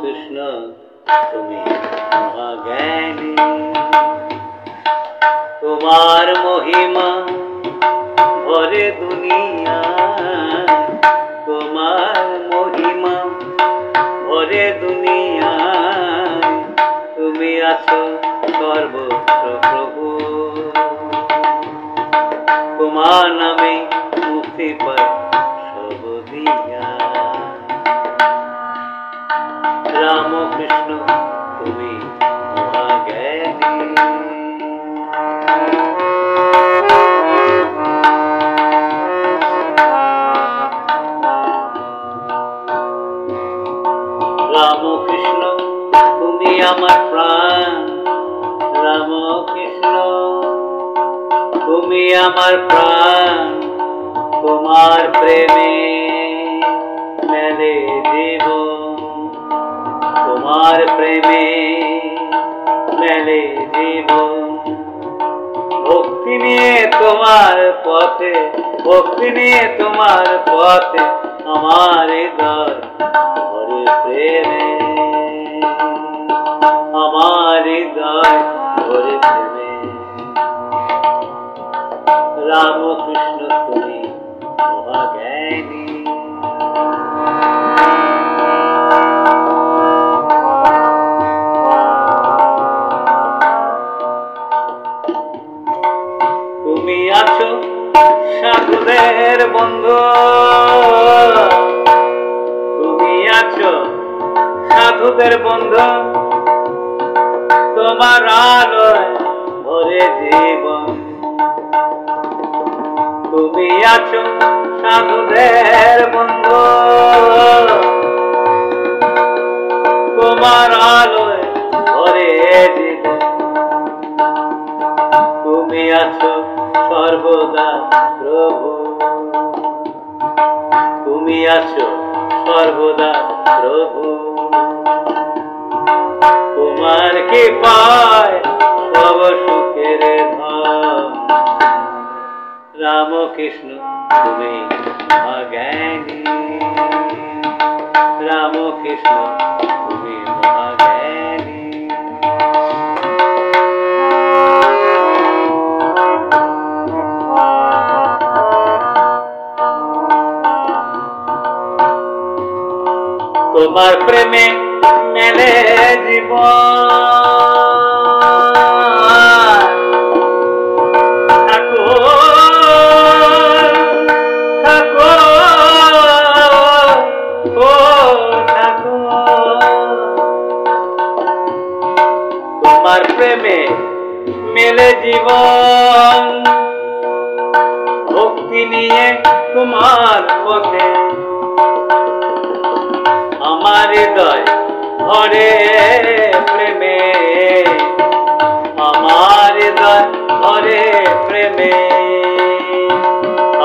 কৃষ্ণ তুমি মহাজ্ঞানী, তোমার মহিমা ভরে দুনিয়া, তোমার মহিমা ভরে দুনিয়া, তুমি আছো সর্বত্র প্রভু, তোমার নামে মুক্তি পায় সব দিয়া। রাম কৃষ্ণ তুমি মহাজ্ঞানী, রাম কৃষ্ণ তুমি আমার প্রাণ, রাম কৃষ্ণ তুমি আমার প্রাণ, তোমার প্রেমে মেলে জীবন, তোমার প্রেমে মেলে জীবন। ভক্তি নিয়ে তোমার পথে, ভক্তি নিয়ে তোমার পথে আমার হৃদয় ভরে প্রেমে, আমার হৃদয় ভরে প্রেমে। রাম কৃষ্ণ তুমি মহাজ্ঞানী, তুমি আছো সাধুদের বন্ধু, তুমি আছো সাধুদের বন্ধু, তোমার আলোয় ভরে জীবন। তুমি আছো সাধুদের বন্ধু, তোমার আলোয় ভরে জীবন। তুমি আছো সর্বদা প্রভু, তুমি আছো সর্বদা প্রভু, তোমার কৃপায় সব সুখের ধন। রাম কৃষ্ণ তুমি মহাজ্ঞানী, রাম কৃষ্ণ তুমি মহাজ্ঞানী। তোমার প্রেমে মেলে জীবন, থাকো থাকো ও থাকো, তোমার প্রেমে মেলে জীবন। ভক্তি নিয়ে তোমার পথে আমার হৃদয় ভরে প্রেমে, আমার হৃদয় ভরে প্রেমে।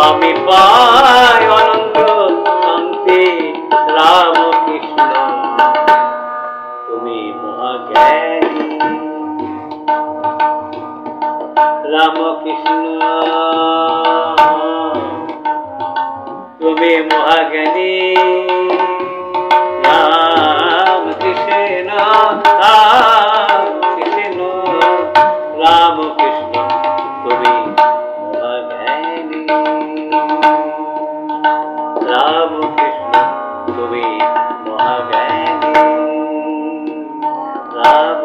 আমি পাই অনন্ত শান্তি। রাম কৃষ্ণ তুমি মহাজ্ঞানী, রাম কৃষ্ণ তুমি মহাজ্ঞানী। রাম কৃষ্ণ রাম কৃষ্ণ রাম কৃষ্ণ তুমি মহাজ্ঞানী, রাম কৃষ্ণ তুমি মহাজ্ঞানী, রাম